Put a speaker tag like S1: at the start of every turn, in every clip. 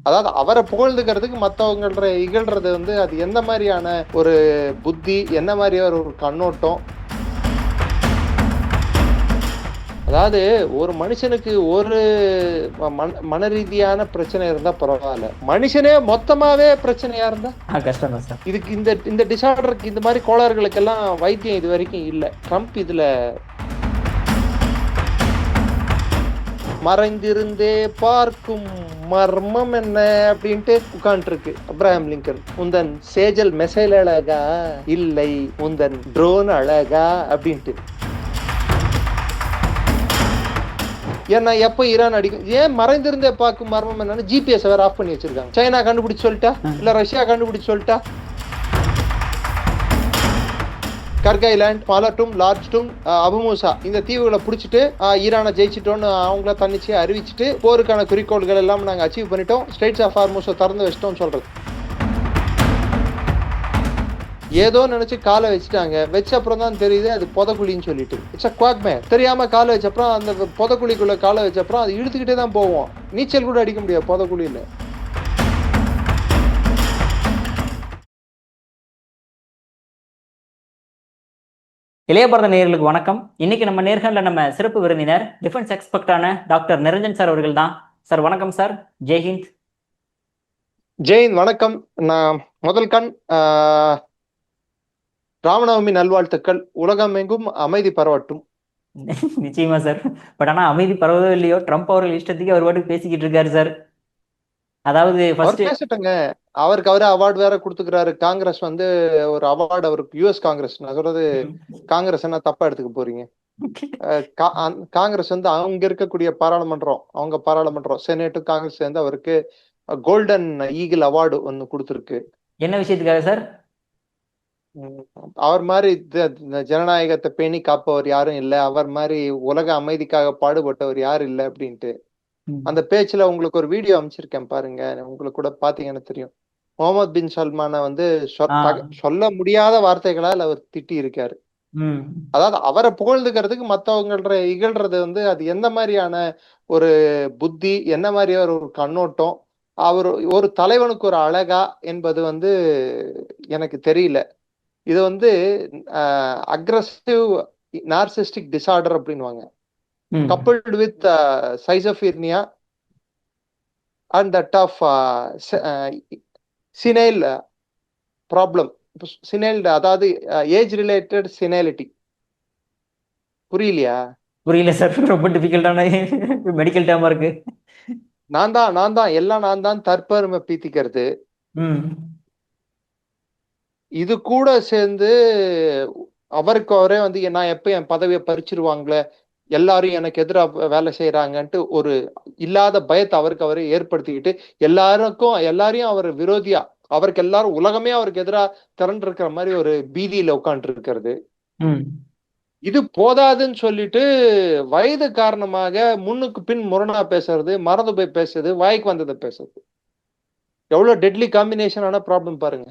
S1: அதாவது அவரை புகழ்ந்துக்கிறதுக்கு மற்றவங்கள இகழ்றது வந்து அது எந்த மாதிரியான ஒரு புத்தி, என்ன மாதிரியான ஒரு கண்ணோட்டம்? அதாவது ஒரு மனுஷனுக்கு ஒரு மன ரீதியான பிரச்சனை இருந்தா பரவாயில்ல, மனுஷனே மொத்தமாவே பிரச்சனையா இருந்தா
S2: கஷ்டம் தான் சார்.
S1: இதுக்கு இந்த டிசார்டருக்கு இந்த மாதிரி கோளாறுகளுக்கெல்லாம் வைத்தியம் இது வரைக்கும் இல்ல. ட்ரம்ப் இதுல மறைந்திருந்தே பார்க்கும் மர்மம் என்ன அப்படின்ட்டு உட்கார்ந்து இருக்கு அப்ரஹாம் லிங்கன். உந்தன் சேஜல் மெசைல் அழகா இல்லை உந்தன் ட்ரோன் அழகா அப்படின்ட்டு. ஏன்னா எப்ப ஈரான் அடிக்கும், ஏன் மறைந்திருந்தே பார்க்கும் மர்மம் என்னன்னு ஜிபிஎஸ் வேற ஆஃப் பண்ணி வச்சிருக்காங்க. சைனா கண்டுபிடிச்சு சொல்லிட்டா, இல்ல ரஷ்யா கண்டுபிடிச்சு சொல்லிட்டா. கர்க் ஐலாண்ட், மாலட்டும், லார்ஜ்டும், அபுமூசா இந்த தீவுகளை பிடிச்சிட்டு ஈரானை ஜெயிச்சிட்டோன்னு அவங்கள தன்னிச்சையை அறிவிச்சுட்டு போருக்கான குறிக்கோள்கள் எல்லாம் நாங்கள் அச்சீவ் பண்ணிட்டோம், ஸ்ட்ரெயிட்ஸ் ஆஃப் ஹார்முஸை திறந்து வச்சிட்டோம்னு சொல்றது. ஏதோ நினைச்சு காலை வச்சுட்டாங்க. வச்ச அப்புறம் தான் தெரியுது அது புதக்குழின்னு சொல்லிட்டு. It's a quagmire. தெரியாம காலை வச்ச அப்புறம் அந்த புதக்குழிக்குள்ள காலை வச்ச அப்புறம் அது இழுத்துக்கிட்டே தான் போவோம். நீச்சல் கூட அடிக்க முடியாது புதக்குழியில.
S2: இளைய பாரத நேயர்களுக்கு வணக்கம். இன்னைக்கு நம்ம நேர்காணல நம்ம சிறப்பு விருந்தினர் டிஃபென்ஸ் எக்ஸ்பர்ட்டான டாக்டர் நிரஞ்சன் சார் அவர்கள் தான். சார் வணக்கம் சார். ஜெய்ஹிந்த்.
S1: ஜெயின் வணக்கம். நான் முதல் கண் ராமநவமி நல்வாழ்த்துக்கள். உலகம் எங்கும் அமைதி பரவட்டும்.
S2: நிச்சயமா சார். பட் ஆனா அமைதி பரவதோ இல்லையோ, ட்ரம்ப் அவர்கள் இஷ்டத்துக்கு அவர் பாட்டுக்கு பேசிக்கிட்டு இருக்காரு சார். அதாவது
S1: அவர் பேசட்டுங்க. அவருக்கு அவரே அவார்டு வேற கொடுத்துக்கிறாரு. காங்கிரஸ் வந்து ஒரு அவார்டு அவருக்கு, யுஎஸ் காங்கிரஸ். நான் சொல்றது காங்கிரஸ் என்ன தப்பா எடுத்துக்க போறீங்க? காங்கிரஸ் வந்து அவங்க இருக்கக்கூடிய பாராளுமன்றம், அவங்க பாராளுமன்றம் செனேட்டும் காங்கிரஸ் சேர்ந்து அவருக்கு கோல்டன் ஈகிள் அவார்டு ஒன்னு கொடுத்துருக்கு.
S2: என்ன விஷயத்துக்காக சார்?
S1: அவர் மாதிரி ஜனநாயகத்தை பேணி காப்பவர் யாரும் இல்ல, அவர் மாதிரி உலக அமைதிக்காக பாடுபட்டவர் யாரும் இல்ல அப்படின்ட்டு. அந்த பேச்சுல உங்களுக்கு ஒரு வீடியோ அமைச்சிருக்கேன் பாருங்க, உங்களுக்கு கூட பாத்தீங்கன்னு தெரியும். முகமது பின் சல்மானை வந்து சொல்ல முடியாத வார்த்தைகளால் அவர் திட்டி இருக்காரு. அதாவது அவரை புகழ்ந்துக்கிறதுக்கு மற்றவங்கள இகழ்றது வந்து அது எந்த மாதிரியான ஒரு புத்தி, என்ன மாதிரியான ஒரு கண்ணோட்டம்? அவர் ஒரு தலைவனுக்கு ஒரு அழகா என்பது வந்து எனக்கு தெரியல. இது வந்து அக்ரஸிவ் நார்சிஸ்டிக் டிசார்டர் அப்படின்வாங்க. coupled with schizophrenia and that of senile problem. senile அதாவது ஏஜ் ரிலேட்டட் செனாலிட்டி. புரியலையா?
S2: புரியல சார். ரொம்ப டிஃபிகல்ட்டான மெடிக்கல் டேர்மா இருக்கு.
S1: நான் தான் எல்லாம் நான் தான் தற்பெருமை பீத்திக்கிறது. இது கூட சேர்ந்து அவருக்கு அவரே வந்து நான் எப்ப என் பதவியை பறிச்சிருவாங்களே, எல்லாரும் எனக்கு எதிராக வேலை செய்யறாங்கன்ட்டு ஒரு இல்லாத பயத்தை அவருக்கு அவரே ஏற்படுத்திக்கிட்டு எல்லாரையும் அவர் விரோதியா, அவருக்கு எல்லாரும் உலகமே அவருக்கு எதிராக திரண்டு இருக்கிற மாதிரி ஒரு பீதியில உட்காந்து இருக்கிறது. இது போதாதுன்னு சொல்லிட்டு வயது காரணமாக முன்னுக்கு பின் முரணா பேசுறது, மறந்து போய் பேசுறது, வாய்க்கு வந்ததை பேசுறது. எவ்வளவு டெட்லி காம்பினேஷனான ப்ராப்ளம் பாருங்க.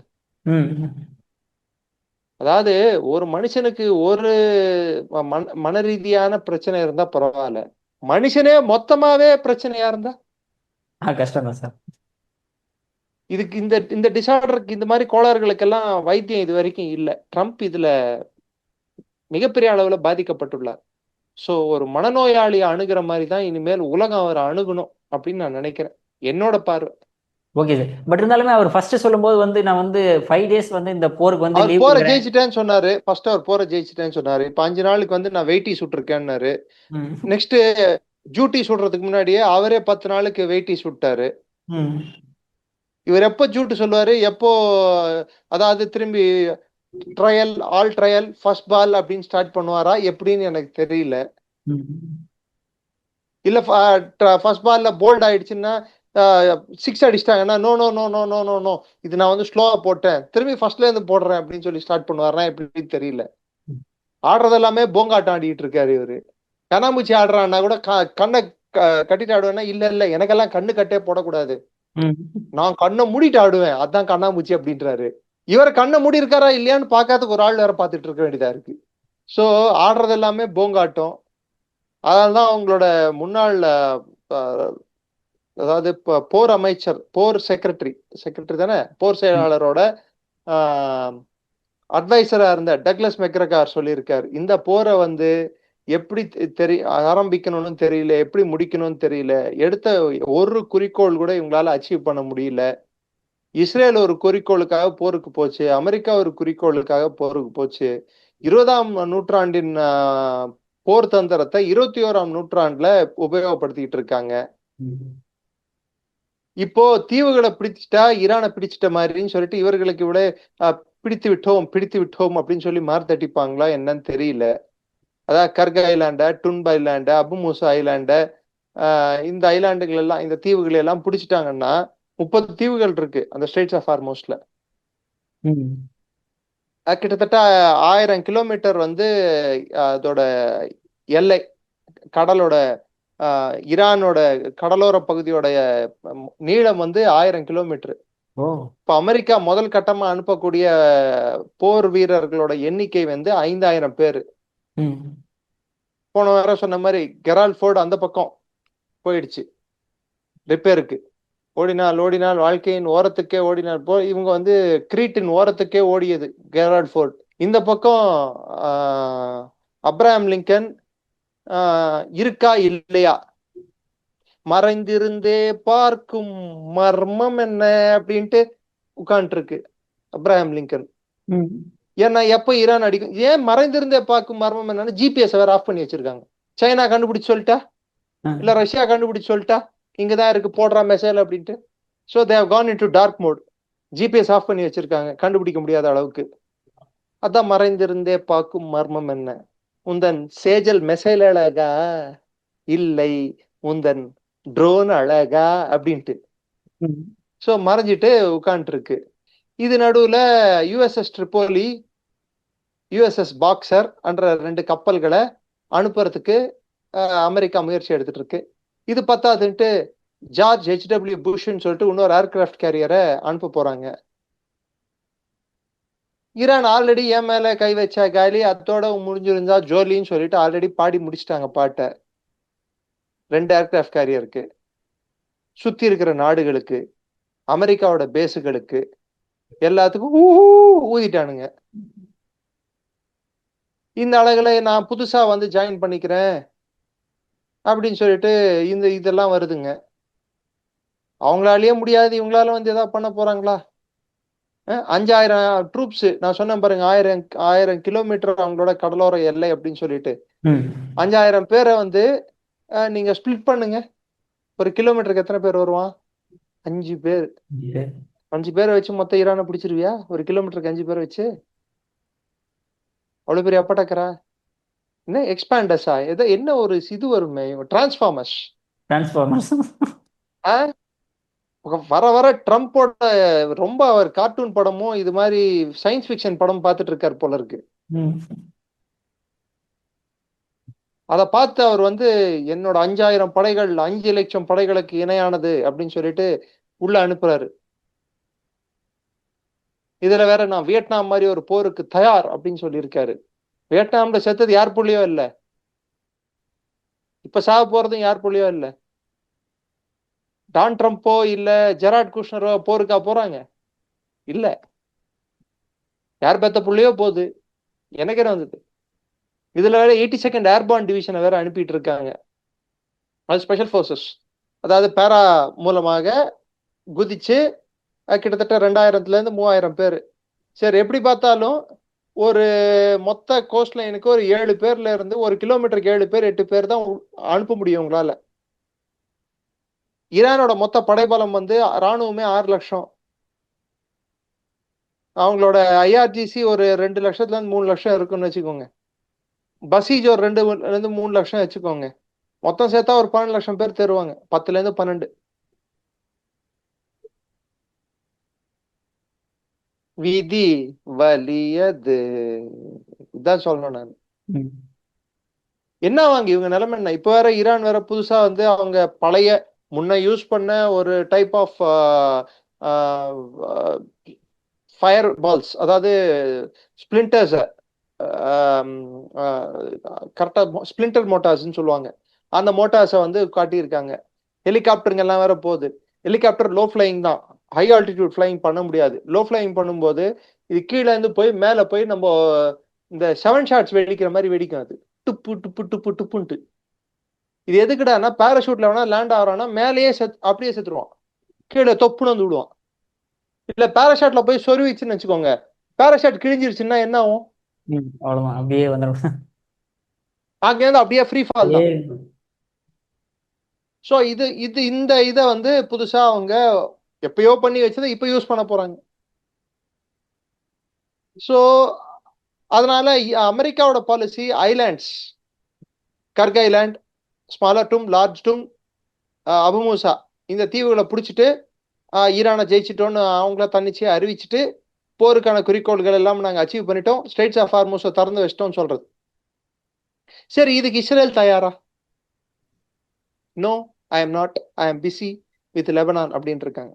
S1: அதாவது ஒரு மனுஷனுக்கு ஒரு மன ரீதியான பிரச்சனை இருந்தா பரவாயில்ல, மனுஷனே மொத்தமாவே பிரச்சனையா இருந்தா
S2: கஷ்டம் தான் சார்.
S1: இதுக்கு இந்த டிசார்டருக்கு இந்த மாதிரி கோளாறுகளுக்கெல்லாம் வைத்தியம் இது வரைக்கும் இல்ல. ட்ரம்ப் இதுல மிகப்பெரிய அளவுல பாதிக்கப்பட்டுள்ளார். சோ ஒரு மனநோயாளியை அணுகிற மாதிரி தான் இனிமேல் உலகம் அவரை அணுகணும் அப்படின்னு நான் நினைக்கிறேன், என்னோட பார்வை.
S2: Okay sir. பட் இருந்தாலுமே அவர் ஃபர்ஸ்ட் சொல்லும்போது வந்து நான் வந்து 5 days வந்து இந்த போருக்கு வந்து
S1: அவர் போரை ஜெயிச்சிட்டேன்னு சொன்னாரு. ஃபர்ஸ்ட் அவர் போரை ஜெயிச்சிட்டேன்னு சொன்னாரு. இப்ப 5 நாளுக்கு வந்து நான் வெயிட்டி சுட்டிருக்கேன்னாரு. நெக்ஸ்ட் டியூட்டி சுடுறதுக்கு முன்னாடியே அவரே 10 நாளுக்கு வெயிட்டி சுட்டாரு. இவர் எப்போ டியூட்டி சொல்லுவாரு, எப்போ அதாவது திரும்பி trial, all trial, first ball அப்படின்னு ஸ்டார்ட் பண்ணுவாரா எப்படின்னு எனக்கு தெரியல. இல்ல ஃபர்ஸ்ட் பால்ல போல்ட் ஆயிடுச்சுன்னா 6 அடிச்சிட்டாங்கன்னா no no no no no no no இது நான் வந்து ஸ்லோவா போட்டேன், திரும்பி ஃபர்ஸ்ட்ல இருந்து போடுறேன் அப்படின்னு சொல்லி ஸ்டார்ட் பண்ணுவாரா எப்படின்னு தெரியல. ஆடுறது எல்லாமே போங்காட்டம் ஆடிட்டு இருக்காரு இவரு. கண்ணாமூச்சி ஆடுறான்னா கூட கண்ணை கட்டிட்டு ஆடுவேன்னா, இல்ல எனக்கெல்லாம் கண்ணு கட்டே போடக்கூடாது, நான் கண்ணை மூடிட்டு ஆடுவேன், அதான் கண்ணாமூச்சி அப்படின்றாரு. இவர் கண்ணை மூடி இருக்காரா இல்லையான்னு பார்க்காததுக்கு ஒரு ஆள் வேற பார்த்துட்டு இருக்க வேண்டியதா இருக்கு. சோ ஆடுறது எல்லாமே போங்காட்டம். அதனால்தான் அவங்களோட முன்னாள் அதாவது போர் அமைச்சர், போர் செக்ரட்டரி தானே, போர் செயலாளரோட அட்வைசரா இருந்த டக்ளஸ் மெக்ரகார் சொல்லியிருக்காரு, இந்த போரை வந்து எப்படி ஆரம்பிக்கணும்னு தெரியல, எப்படி முடிக்கணும்னு தெரியல, எடுத்த ஒரு குறிக்கோள் கூட இவங்களால அச்சீவ் பண்ண முடியல. இஸ்ரேல் ஒரு குறிக்கோளுக்காக போருக்கு போச்சு, அமெரிக்கா ஒரு குறிக்கோளுக்காக போருக்கு போச்சு. 20ஆம் நூற்றாண்டின் போர் தந்திரத்தை 21ஆம் நூற்றாண்டுல உபயோகப்படுத்திட்டு இருக்காங்க. இப்போ தீவுகளை பிடிச்சிட்டா ஈரானை பிடிச்சிட்ட மாதிரின்னு சொல்லிட்டு இவர்களுக்கு விட பிடித்து விட்டோம் அப்படின்னு சொல்லி மாறு தட்டிப்பாங்களா என்னன்னு தெரியல. அதாவது கர்க் ஐலாண்ட, டுன்ப ஐலாண்ட, அபு மூசா ஐலாண்ட, இந்த ஐலாண்டுகள் எல்லாம், இந்த தீவுகளை எல்லாம் பிடிச்சிட்டாங்கன்னா 30 தீவுகள் இருக்கு அந்த ஸ்ட்ரெய்ட்ஸ் ஆஃப் ஹார்மோஸ்ல. கிட்டத்தட்ட 1000 கிலோமீட்டர் வந்து அதோட எல்லை, கடலோட ஈரானோட கடலோர பகுதியோடைய நீளம் வந்து 1000 கிலோமீட்டர். இப்ப அமெரிக்கா முதல் கட்டமா அனுப்பக்கூடிய போர் வீரர்களோட எண்ணிக்கை வந்து 5000 பேரு. போன வாரம் சொன்ன மாதிரி கெரால்ட் ஃபோர்டு அந்த பக்கம் போயிடுச்சு ரிப்பேருக்கு. ஓடினால் வாழ்க்கையின் ஓரத்துக்கே ஓடினால் போ இவங்க வந்து கிரீட்டின் ஓரத்துக்கே ஓடியது கெரால்ட் ஃபோர்ட். இந்த பக்கம் அப்ரஹாம் லிங்கன் இருக்கா இல்லையா, மறைந்திருந்தே பார்க்கும் மர்மம் என்ன அப்படின்ட்டு உட்கார்ந்து இருக்கு அப்ரஹாம் லிங்கன். ஏன்னா எப்ப ஈரான் அடிக்கும், ஏன் மறைந்திருந்தே பார்க்கும் மர்மம் என்னன்னு ஜிபிஎஸ் வேற ஆஃப் பண்ணி வச்சிருக்காங்க. சைனா கண்டுபிடிச்சு சொல்லிட்டா, இல்ல ரஷ்யா கண்டுபிடிச்சு சொல்லிட்டா இங்கதான் இருக்கு போடுறா மெசேல் அப்படின்ட்டு. So they have gone into dark mode. GPS off பண்ணி வச்சிருக்காங்க கண்டுபிடிக்க முடியாத அளவுக்கு. அதான் மறைந்திருந்தே பார்க்கும் மர்மம் என்ன, உந்தன் சேஜல் மெசேல் அழகா இல்லை உந்தன் ட்ரோன் அழகா அப்படின்ட்டு. ஸோ மறைஞ்சிட்டு உட்காந்துட்டு இருக்கு. இது நடுவுல யுஎஸ்எஸ் ட்ரிப்போலி, யுஎஸ்எஸ் பாக்ஸர் என்ற 2 கப்பல்களை அனுப்புறதுக்கு அமெரிக்கா முயற்சி எடுத்துட்டு இருக்கு. இது பத்தாதுன்ட்டு ஜார்ஜ் HW புஷ்ன்னு சொல்லிட்டு இன்னொரு ஏர்கிராஃப்ட் கேரியரை அனுப்ப போறாங்க. ஈரான் ஆல்ரெடி என் மேல கை வச்சா காலி, அத்தோட முடிஞ்சிருந்தா ஜோலின்னு சொல்லிட்டு ஆல்ரெடி பாடி முடிச்சிட்டாங்க பாட்டை. 2 ஏர்கிராஃப்ட் கேரியருக்கு, சுத்தி இருக்கிற நாடுகளுக்கு, அமெரிக்காவோட பேஸுகளுக்கு எல்லாத்துக்கும் ஊதிட்டானுங்க. இந்த அழகுல நான் புதுசா வந்து ஜாயின் பண்ணிக்கிறேன் அப்படின்னு சொல்லிட்டு இதெல்லாம் வருதுங்க. அவங்களாலேயே முடியாது, இவங்களால வந்து ஏதாவது பண்ண போறாங்களா? 5000 ட்ரூப்ஸ், நான் சொன்னேன் பாருங்க, 1000 கிலோமீட்டர் அவங்களோட கடலோர எல்லை அப்படின்னு சொல்லிட்டு 5000 பேரை வந்து நீங்க ஸ்பிளிட் பண்ணுங்க. ஒரு கிலோமீட்டருக்கு எத்தனை பேர் வருவான்? 5 பேர். 5 பேரை வச்சு மொத்த ஈரானை பிடிச்சிருவியா ஒரு கிலோமீட்டருக்கு 5 பேரை வச்சு? அவ்வளவு பெரிய அப்பட்டக்கரா என்ன எக்ஸ்பாண்டஸா ஏதோ என்ன ஒரு இது வருமே, டிரான்ஸ்ஃபார்மர்ஸ். வர வர ட்ரம்போட ரொம்ப அவர் கார்ட்டூன் படமும் இது மாதிரி சயின்ஸ் ஃபிக்ஷன் படம் பார்த்துட்டு இருக்காரு போல இருக்கு. அதை பார்த்து அவர் வந்து என்னோட 5000 படைகள் 5 லட்சம் படைகளுக்கு இணையானது அப்படின்னு சொல்லிட்டு உள்ள அனுப்புறாரு. இதுல வேற நான் வியட்நாம் மாதிரி ஒரு போருக்கு தயார் அப்படின்னு சொல்லியிருக்காரு. வியட்நாம்ல செத்தது யார் புள்ளியோ இல்ல, இப்ப சாக போறதும் யார் புள்ளியோ இல்ல. டான் ட்ரம்போ இல்ல ஜெராட் குஷ்னரோ போருக்கா போறாங்க? இல்ல, யார் பெத்த புள்ளியோ போகுது. எனக்கு என்ன வந்தது? இதுல வேற 82nd ஏர்பான் டிவிஷனை வேற அனுப்பிட்டு இருக்காங்க. அது ஸ்பெஷல் போர்சஸ், அதாவது பேரா மூலமாக குதிச்சு கிட்டத்தட்ட 2000ல இருந்து 3000 பேர். சரி, எப்படி பார்த்தாலும் ஒரு மொத்த கோஸ்ட் லைனுக்கு ஒரு 7 பேர்ல இருந்து ஒரு கிலோமீட்டருக்கு 7 பேர் 8 பேர் தான் அனுப்ப முடியும் உங்களால. ஈரானோட மொத்த படைபலம் வந்து ராணுவமே 6 லட்சம். அவங்களோட ஐஆர்ஜிசி ஒரு 2 லட்சத்துல இருந்து 3 லட்சம் இருக்குன்னு வச்சுக்கோங்க. பசீஜ் ஒரு 2 இருந்து 3 லட்சம் வச்சுக்கோங்க. மொத்தம் சேர்த்தா ஒரு 12 லட்சம் பேர் தருவாங்க, 10ல இருந்து 12. விதி வலியது, இதான் சொல்லணும் நான். என்ன வாங்க இவங்க நிலைமை என்ன? இப்ப வேற ஈரான் வேற புதுசா வந்து அவங்க பழைய முன்ன யூஸ் பண்ண ஒரு டைப் ஆஃப் ஃபயர் பால்ஸ், அதாவது ஸ்பிளிண்டர்ஸ், கரெக்டா ஸ்பிளிண்டர் மோட்டார்ஸ்ன்னு சொல்லுவாங்க, அந்த மோட்டார்ஸை வந்து காட்டியிருக்காங்க. ஹெலிகாப்டருங்க எல்லாம் வேற போகுது. ஹெலிகாப்டர் லோ ஃபிளைங் தான், ஹை ஆல்டிடியூட் ஃபிளைங் பண்ண முடியாது. லோ ஃபிளைங் பண்ணும்போது இது கீழே இருந்து போய் மேல போய் நம்ம இந்த 7 ஷாட்ஸ் வெடிக்கிற மாதிரி வெடிக்கும். அது டுப்பு டுப்பு டுப்பு டுப்புன்ட்டு. இது எதுக்குடானா பேராஷூட்ல வேணா லேண்ட் ஆகிறான்னா மேலேயே அப்படியே செத்துருவான், கீழே தொப்புன்னு வந்து விடுவான். இல்ல பேராஷாட்ல போய் சொருவிச்சுன்னு வச்சுக்கோங்க, பேராஷாட் கிழிஞ்சிருச்சுன்னா என்ன ஆகும்?
S2: அவ்வளவுதான், அப்படியே வந்துடும்.
S1: அங்கேருந்து அப்படியே ஃப்ரீ ஃபால் தான். ஸோ இது இது இந்த இதை வந்து புதுசா அவங்க எப்பயோ பண்ணி வச்சதை இப்ப யூஸ் பண்ண போறாங்க. ஸோ அதனால அமெரிக்காவோட policy islands, Garg island, smaller டும், லார்ஜ் டும், அபுமூசா, இந்த தீவுகளை பிடிச்சிட்டு ஈரானை ஜெயிச்சிட்டோன்னு அவங்கள தன்னிச்சையை அறிவிச்சுட்டு போருக்கான குறிக்கோள்கள் எல்லாம் நாங்கள் அச்சீவ் பண்ணிட்டோம், ஸ்ட்ரெயிட்ஸ் ஆஃப் ஹார்மூஸை திறந்து வச்சிட்டோம்னு சொல்றது. சரி, இதுக்கு இஸ்ரேல் தயாரா? No, I am not, I am busy with Lebanon அப்படின்னு இருக்காங்க.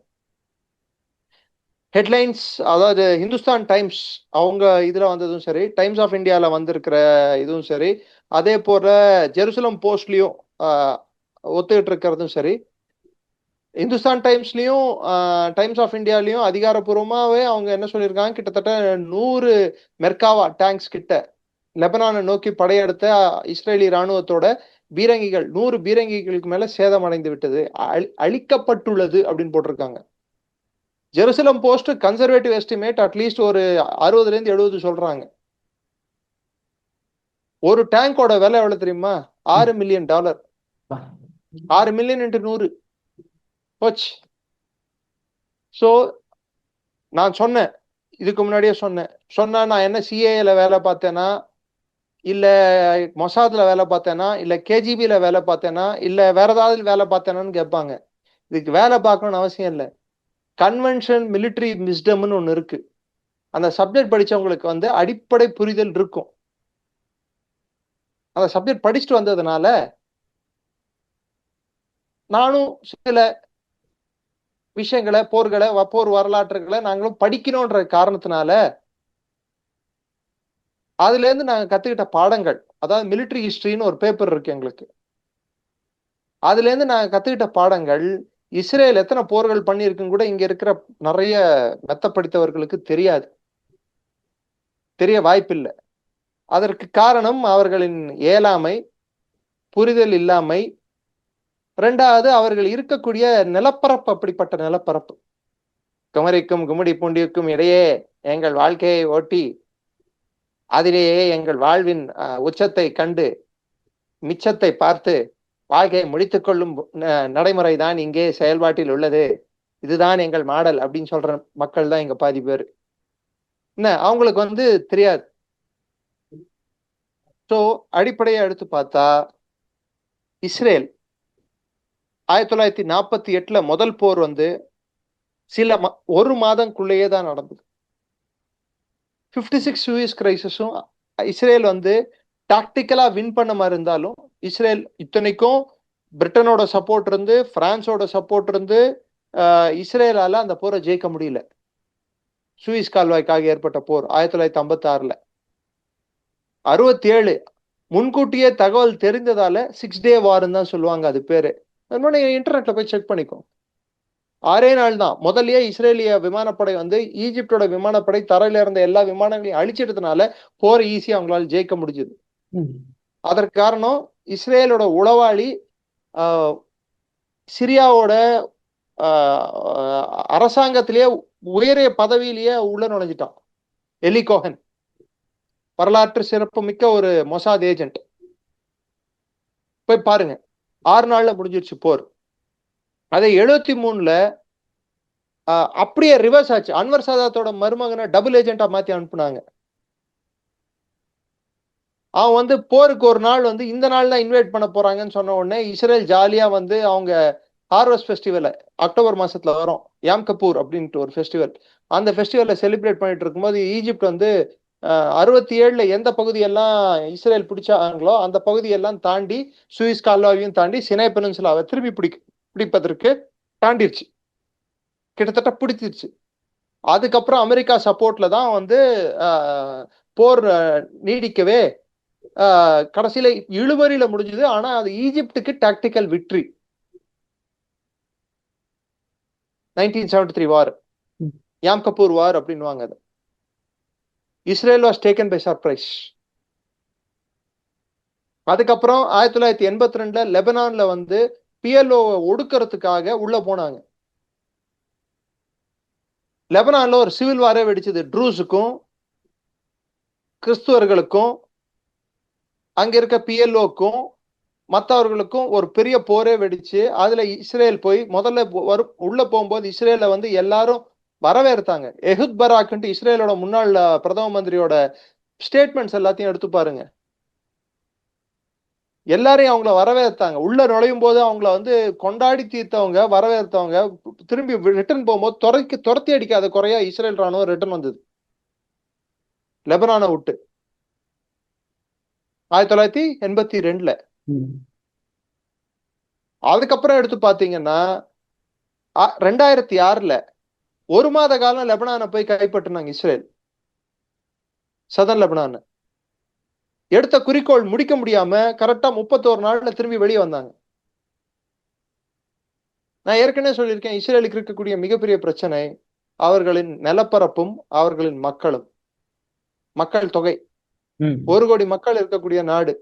S1: ஹெட்லைன்ஸ், அதாவது ஹிந்துஸ்தான் டைம்ஸ் அவங்க இதுல வந்ததும் சரி, டைம்ஸ் ஆஃப் இந்தியால வந்திருக்கிற இதுவும் சரி, அதே போல ஜெருசலம் போஸ்ட்லயும் ஒத்துக்கிட்டு இருக்கிறதும் சரி, இந்துஸ்தான் டைம்ஸ்லயும் டைம்ஸ் ஆஃப் இந்தியாலையும் அதிகாரப்பூர்வமாவே அவங்க என்ன சொல்லியிருக்காங்க, கிட்டத்தட்ட 100 மெர்காவா டேங்க்ஸ் கிட்ட லெபனானை நோக்கி படையெடுத்த இஸ்ரேலி ராணுவத்தோட பீரங்கிகள் 100 பீரங்கிகளுக்கு மேல சேதமடைந்து விட்டது, அழிக்கப்பட்டுள்ளது அப்படின்னு போட்டிருக்காங்க. Jerusalem post conservative estimate at least ஒரு 60-70 சொல்றாங்க. ஒரு டேங்கோட விலை எவ்வளவு தெரியுமா? $6 மில்லியன். 6 மில்லியன் into 100 போச்சு. ஸோ நான் சொன்னேன், இதுக்கு முன்னாடியே சொன்னா நான் என்ன சிஏல வேலை பார்த்தேன்னா, இல்ல மொசாத்ல வேலை பார்த்தேன்னா, இல்ல கேஜிபில வேலை பார்த்தேன்னா, இல்ல வேற ஏதாவது வேலை பார்த்தேனான்னு கேட்பாங்க. இதுக்கு வேலை பார்க்கணும்னு அவசியம் இல்லை. கன்வென்ஷன் மிலிட்டரி விஸ்டம்னு ஒன்று இருக்கு. அந்த சப்ஜெக்ட் படிச்சவங்களுக்கு வந்து அடிப்படை புரிதல் இருக்கும். அந்த சப்ஜெக்ட் படிச்சுட்டு வந்ததுனால நானும் சில விஷயங்களை, போர்களை, போர் வரலாற்றுகளை நாங்களும் படிக்கணும்ன்ற காரணத்தினால அதுல இருந்து நாங்க கத்துக்கிட்ட பாடங்கள், அதாவது மிலிட்டரி ஹிஸ்டரின்னு ஒரு பேப்பர் இருக்கு எங்களுக்கு, அதுல இருந்து நாங்க கத்துக்கிட்ட பாடங்கள் இஸ்ரேல் எத்தனை போர்கள் பண்ணியிருக்குன்னு கூட இங்க இருக்கிற நிறைய மெத்த படித்தவர்களுக்கு தெரியாது, தெரிய வாய்ப்பில்லை. அதற்கு காரணம் அவர்களின் இயலாமை, புரிதல் இல்லாமை. ரெண்டாவது, அவர்கள் இருக்கக்கூடிய நிலப்பரப்பு அப்படிப்பட்ட நிலப்பரப்பு. குமரிக்கும் கும்மிடி பூண்டிக்கும் இடையே எங்கள் வாழ்க்கையை ஓட்டி அதிலேயே எங்கள் வாழ்வின் உச்சத்தை கண்டு மிச்சத்தை பார்த்து வாழ்க்கையை முடித்துக் கொள்ளும் நடைமுறை தான் இங்கே செயல்பாட்டில் உள்ளது, இதுதான் எங்கள் மாடல் அப்படின்னு சொல்ற மக்கள் தான் இங்க பாதி பேர். என்ன, அவங்களுக்கு வந்து தெரியாது. ஸோ அடிப்படையை எடுத்து பார்த்தா இஸ்ரேல் 1948 முதல் போர் வந்து ஒரு மாதங்களுக்குள்ளேயே தான் நடந்தது. 56 சூயஸ் கிரைசிஸும் இஸ்ரேல் வந்து டாக்டிக்கலா வின் பண்ண மாதிரி இருந்தாலும், இஸ்ரேல் இத்தனைக்கும் பிரிட்டனோட சப்போர்ட் இருந்து, பிரான்ஸோட சப்போர்ட் இருந்து இஸ்ரேலால அந்த போரை ஜெயிக்க முடியல. சூயஸ் கால்வாய்க்காக ஏற்பட்ட போர் 1956. 67 முன்கூட்டியே தகவல் தெரிந்ததால 6 டே வார்ன்னு தான் சொல்லுவாங்க அது பேரு. இன்டர்நெட்ல போய் செக் பண்ணிக்கோ. 6 நாள் தான். முதல்லயே இஸ்ரேலிய விமானப்படை வந்து ஈஜிப்டோட விமானப்படை தரையில இருந்த எல்லா விமானங்களையும் அழிச்சிட்டதுனால போர் ஈஸியா அவங்களால ஜெயிக்க முடிஞ்சது. அதற்கு காரணம் இஸ்ரேலோட உளவாளி சிரியாவோட அரசாங்கத்திலேயே உயரிய பதவியிலேயே உள்ள நுழைஞ்சிட்டான். எலி கோஹன் வரலாற்று சிறப்பு மிக்க ஒரு மொசாத் ஏஜென்ட். போய் பாருங்க, 6 நாள்ல முடிஞ்சிருச்சு போர். அதை 73 அப்படியே ரிவர்ஸ் ஆச்சு. அன்வர் சாதாத்தோட மருமகனை டபுள் ஏஜென்டா மாத்தி அனுப்புனாங்க. அவன் வந்து போருக்கு ஒரு நாள் வந்து இந்த நாள் தான் இன்வைட் பண்ண போறாங்கன்னு சொன்ன உடனே இஸ்ரேல் ஜாலியா வந்து அவங்க ஹார்வெஸ்ட் ஃபெஸ்டிவல் அக்டோபர் மாசத்துல வரும், யாம் கபூர் அப்படின்ட்டு ஒரு ஃபெஸ்டிவல். அந்த ஃபெஸ்டிவலை செலிப்ரேட் பண்ணிட்டு இருக்கும்போது ஈஜிப்ட் வந்து 67 எந்த பகுதியெல்லாம் இஸ்ரேல் பிடிச்சாங்களோ அந்த பகுதியெல்லாம் தாண்டி சூயஸ் கால்வாயும் தாண்டி சினை பெனின்சுலாவை திரும்பி பிடிப்பதற்கு தாண்டிருச்சு, கிட்டத்தட்ட பிடிச்சிருச்சு. அதுக்கப்புறம் அமெரிக்கா சப்போர்ட்ல தான் வந்து போர் நீடிக்கவே கடைசியில இழுபறியில முடிஞ்சது. ஆனா அது ஈஜிப்டுக்கு டாக்டிக்கல் விக்டரி. 1973 வார், யாம் கபூர் வார் அப்படின்வாங்க. அது Israel was taken by surprise. அதுக்கப்புறம் 1982ல லெபனான்ல வந்து பிஎல்ஓ ஒடுக்கிறதுக்காக உள்ள போனாங்க. லெபனான்ல ஒரு சிவில் வாரே வெடிச்சது. ட்ரூஸுக்கும் கிறிஸ்துவர்களுக்கும் அங்க இருக்க பிஎல்ஓக்கும் மற்றவர்களுக்கும் ஒரு பெரிய போரே வெடிச்சு அதுல இஸ்ரேல் போய் முதல்ல உள்ள போகும்போது இஸ்ரேல வந்து எல்லாரும் வரவேற்றாங்க. எஹுத் பராக்ன்ட்டு இஸ்ரேலோட முன்னாள் பிரதம மந்திரியோட ஸ்டேட்மெண்ட்ஸ் எல்லாத்தையும் எடுத்து பாருங்க. எல்லாரையும் அவங்கள வரவேற்றாங்க. உள்ள நுழையும் போது அவங்கள வந்து கொண்டாடி தீர்த்தவங்க, வரவேற்றவங்க. திரும்பி ரிட்டர்ன் போகும்போது துரத்தி அடிக்காத குறையா இஸ்ரேல் ராணுவம் ரிட்டர்ன் வந்தது லெபனானை விட்டு 1982ல. அதுக்கப்புறம் எடுத்து பாத்தீங்கன்னா 2006ல 1 மாத காலம் லெபனானை போய் கைப்பற்றினாங்க இஸ்ரேல். சதன் லெபனான் எடுத்த குறிக்கோள் முடிக்க முடியாம கரெக்டா 31 நாள்ல திரும்பி வெளியே வந்தாங்க. நான் ஏற்கனவே சொல்லியிருக்கேன், இஸ்ரேலுக்கு இருக்கக்கூடிய மிகப்பெரிய பிரச்சனை அவர்களின் நிலப்பரப்பும் அவர்களின் மக்களும். மக்கள் தொகை 1 கோடி மக்கள் இருக்கக்கூடிய நாடு.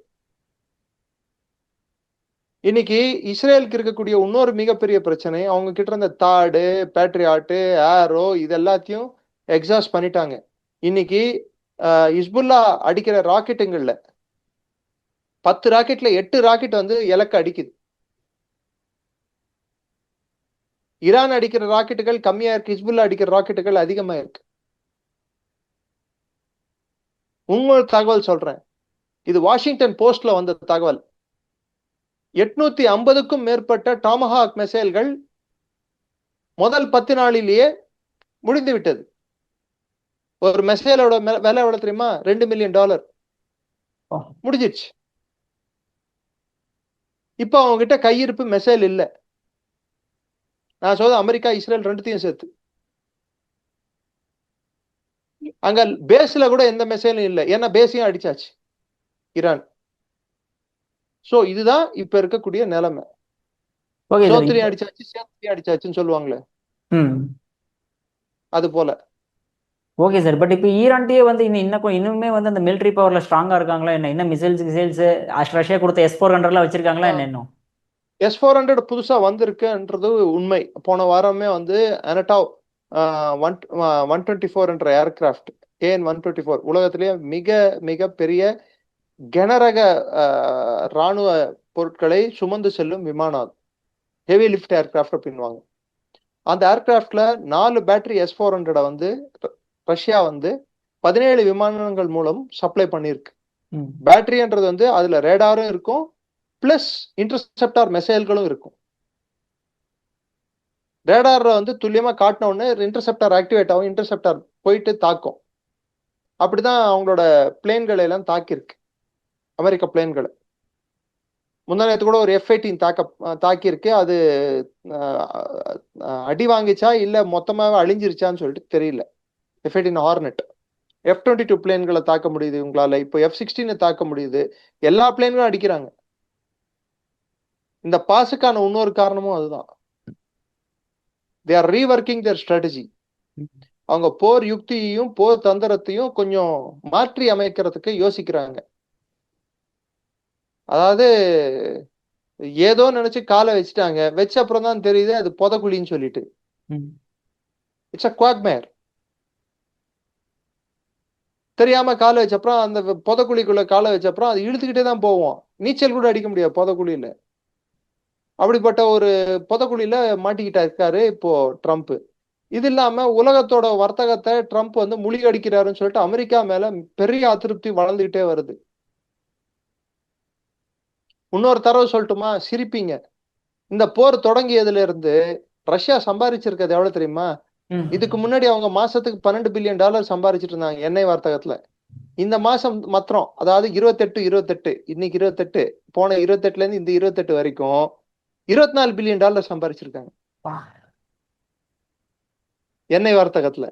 S1: இன்னைக்கு இஸ்ரேலுக்கு இருக்கக்கூடிய இன்னொரு மிகப்பெரிய பிரச்சனை, அவங்க கிட்ட இருந்த தாடு, பேட்ரியாட்டு, ஏரோ இது எல்லாத்தையும் எக்ஸாஸ்ட் பண்ணிட்டாங்க. இன்னைக்கு ஹிஸ்புல்லா அடிக்கிற ராக்கெட்டுங்கள்ல 10 ராக்கெட்ல 8 ராக்கெட் வந்து இலக்க அடிக்குது. ஈரான் அடிக்கிற ராக்கெட்டுகள் கம்மியா இருக்கு, ஹிஸ்புல்லா அடிக்கிற ராக்கெட்டுகள் அதிகமா இருக்கு. உங்களோட தகவல் சொல்றேன், இது வாஷிங்டன் போஸ்ட்ல வந்த தகவல். 850க்கும் மேற்பட்ட டாமஹாக் மிசைல்கள் முதல் 10 நாளிலேயே முடிந்து விட்டது. ஒரு மிசைலோட விலை எவ்வளவு தெரியுமா? $2 மில்லியன் முடிஞ்சிருச்சு. இப்ப அவங்க கிட்ட கையிருப்பு மிசைல் இல்ல. நான் சொல்றது அமெரிக்கா இஸ்ரேல் ரெண்டுத்தையும் சேர்த்து. அங்க பேஸ்ல கூட எந்த மிசைலும் இல்லை, ஏன்னா பேஸையும் அடிச்சாச்சு ஈரான். சோ இதுதான் இப்ப இருக்கக்கூடிய நிலைமை. சோத்திரியும் அடிச்சாச்சு, சேத்திரியும் அடிச்சாச்சுன்னு சொல்லுவாங்களே, அது போல.
S2: ஓகே சார், பட் இப்போ ஈரான்டே வந்து இன்னுமே வந்து அந்த மிலிட்டரி பவர்ல ஸ்ட்ராங்கா இருக்காங்களா என்ன? இன்னும் மிசைல்ஸ் ரஷ்யா கொடுத்த S-400 வச்சிருக்காங்களா என்ன? இன்னும்
S1: S-400 புதுசா வந்திருக்குன்றது உண்மை. போன வாரமே வந்து அனட்டாவ் 124 என்ற ஏர்கிராஃப்ட், AN-124 உலகத்திலேயே மிக மிக பெரிய கனரக ராணுவ பொருட்களை சுமந்து செல்லும் விமானம், ஹெவி லிஃப்ட் ஏர்கிராஃப்ட் அப்படின்வாங்க. அந்த ஏர்கிராஃப்ட்ல 4 பேட்டரி S-400 வந்து ரஷ்யா வந்து 17 விமானங்கள் மூலம் சப்ளை பண்ணிருக்கு. பேட்டரின்றது வந்து அதுல ரேடாரும் இருக்கும், பிளஸ் இன்டர்செப்டார் மிசைல்களும் இருக்கும். ரேடார் வந்து துல்லியமா காட்டின உடனே இன்டர்செப்டார் ஆக்டிவேட் ஆகும், இன்டர்செப்டார் போயிட்டு தாக்கும். அப்படிதான் அவங்களோட பிளேன்களை எல்லாம் தாக்கியிருக்கு, அமெரிக்க பிளேன்களை. முந்தானத்து கூட ஒரு F-18 தாக்கியிருக்கு. அது அடி வாங்கிச்சா இல்ல மொத்தமாவே அழிஞ்சிருச்சான்னு சொல்லிட்டு தெரியல. F-18 ஹார்னெட், F-22 பிளேன்களை தாக்க முடியுது உங்களால, இப்போ F-16 தாக்க முடியுது. எல்லா பிளேன்களும் அடிக்கிறாங்க. இந்த பாசுக்கான இன்னொரு காரணமும் அதுதான். they are reworking their strategy. அவங்க போர் யுக்தியையும் போர் தந்திரத்தையும் கொஞ்சம் மாற்றி அமைக்கிறதுக்கு யோசிக்கிறாங்க. அதாவது ஏதோ நினைச்சு காலை வச்சுட்டாங்க, வச்ச அப்புறம் தான் தெரியுது அது புதக்குழின்னு சொல்லிட்டு. It's a quagmire. தெரியாம காலை வச்ச அப்புறம் அந்த புதக்குழிக்குள்ள காலை வச்ச அப்புறம் அது இழுத்துக்கிட்டே தான் போவோம். நீச்சல் கூட அடிக்க முடியாது புதக்குழியில. அப்படிப்பட்ட ஒரு புதக்குழியில மாட்டிக்கிட்டா இருக்காரு இப்போ ட்ரம்ப். இது இல்லாம உலகத்தோட வர்த்தகத்தை ட்ரம்ப் வந்து முழுகடிக்கிறாருன்னு சொல்லிட்டு அமெரிக்கா மேல பெரிய அதிருப்தி வளர்ந்துகிட்டே வருது. இன்னொரு தரவு சொல்லட்டுமா? சிரிப்பீங்க. இந்த போர் தொடங்கியதுல இருந்து ரஷ்யா சம்பாதிச்சிருக்கிறது எவ்வளவு தெரியுமா? இதுக்கு முன்னாடி அவங்க மாசத்துக்கு $12 பில்லியன் சம்பாதிச்சிட்டு இருந்தாங்க எண்ணெய் வர்த்தகத்துல. இந்த மாசம் மாத்திரம், அதாவது 28 இன்னைக்கு 28, போன 28ல இருந்து இந்த 28 வரைக்கும் $24 பில்லியன் சம்பாதிச்சிருக்காங்க எண்ணெய் வர்த்தகத்துல.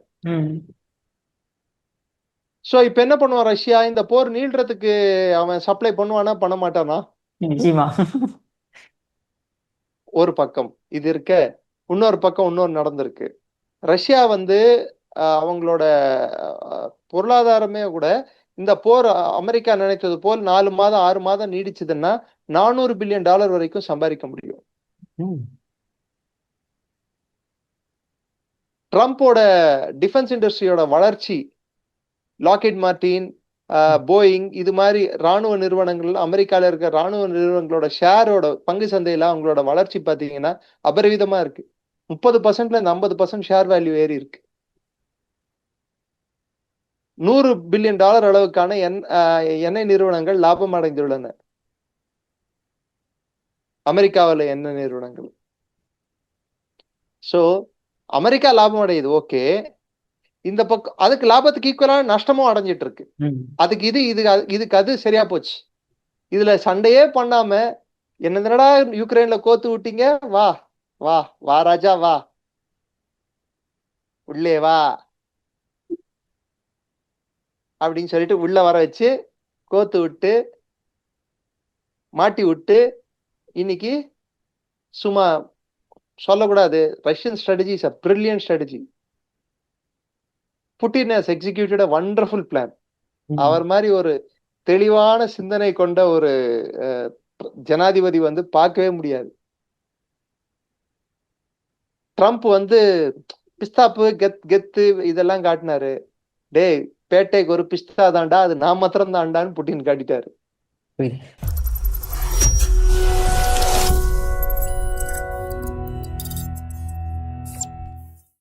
S1: சோ இப்ப என்ன பண்ணுவான் ரஷ்யா? இந்த போர் நீள்றதுக்கு அவன் சப்ளை பண்ணுவானா பண்ண மாட்டானா?
S2: நிச்சயமா.
S1: ஒரு பக்கம் இது இருக்க, இன்னொரு பக்கம் இன்னொரு நடந்திருக்கு. ரஷ்யா வந்து அவங்களோட பொருளாதாரமே கூட இந்த போர் அமெரிக்கா நினைத்தது போல் 4 மாதம் 6 மாதம் நீடிச்சதுன்னா $400 பில்லியன் வரைக்கும் சம்பாதிக்க முடியும். ட்ரம்போட டிஃபென்ஸ் இண்டஸ்ட்ரியோட வளர்ச்சி, லாக்ஹீட் மார்டின், போயிங், இது மாதிரி ராணுவ நிறுவனங்கள், அமெரிக்கால இருக்க ராணுவ நிறுவனங்களோட ஷேரோட பங்கு சந்தையில அவங்களோட வளர்ச்சி பாத்தீங்கன்னா அபரிவிதமா இருக்கு. 30%ல இருந்து 50% ஷேர் வேல்யூ ஏறி இருக்கு. $100 பில்லியன் அளவுக்கான எண்ணெய் நிறுவனங்கள் லாபம் அடைந்துள்ளன. அமெரிக்காவில் எண்ணெய் நிறுவனங்கள். சோ அமெரிக்கா லாபம் அடையுது, ஓகே. இந்த பக்கம் அதுக்கு லாபத்துக்கு ஈக்குவலான நஷ்டமும் அடைஞ்சிட்டு இருக்கு. அதுக்கு இதுக்கு அது சரியா போச்சு. இதுல சண்டையே பண்ணாம என்னடா யுக்ரைன்ல கோத்து விட்டீங்க, வா வா வா ராஜா வா, உள்ளே வா அப்படின்னு சொல்லிட்டு உள்ள வர வச்சு கோத்து விட்டு மாட்டி விட்டு இன்னைக்கு சும்மா சொல்லக்கூடாது, Russian strategy is a brilliant strategy. Putin has executed a wonderful plan. அவர் மாதிரி ஒரு தெளிவான சிந்தனை கொண்ட ஒரு ஜனாதிபதி வந்து பார்க்கவே முடியாது. ட்ரம்ப் வந்து பிஸ்தாப்பு கெத்து இதெல்லாம் காட்டினாரு. டேய், பேட்டைக்கு ஒரு பிஸ்தா தாண்டா, அது நான் மாத்திரம் தாண்டான்னு புட்டின் காட்டிட்டாரு.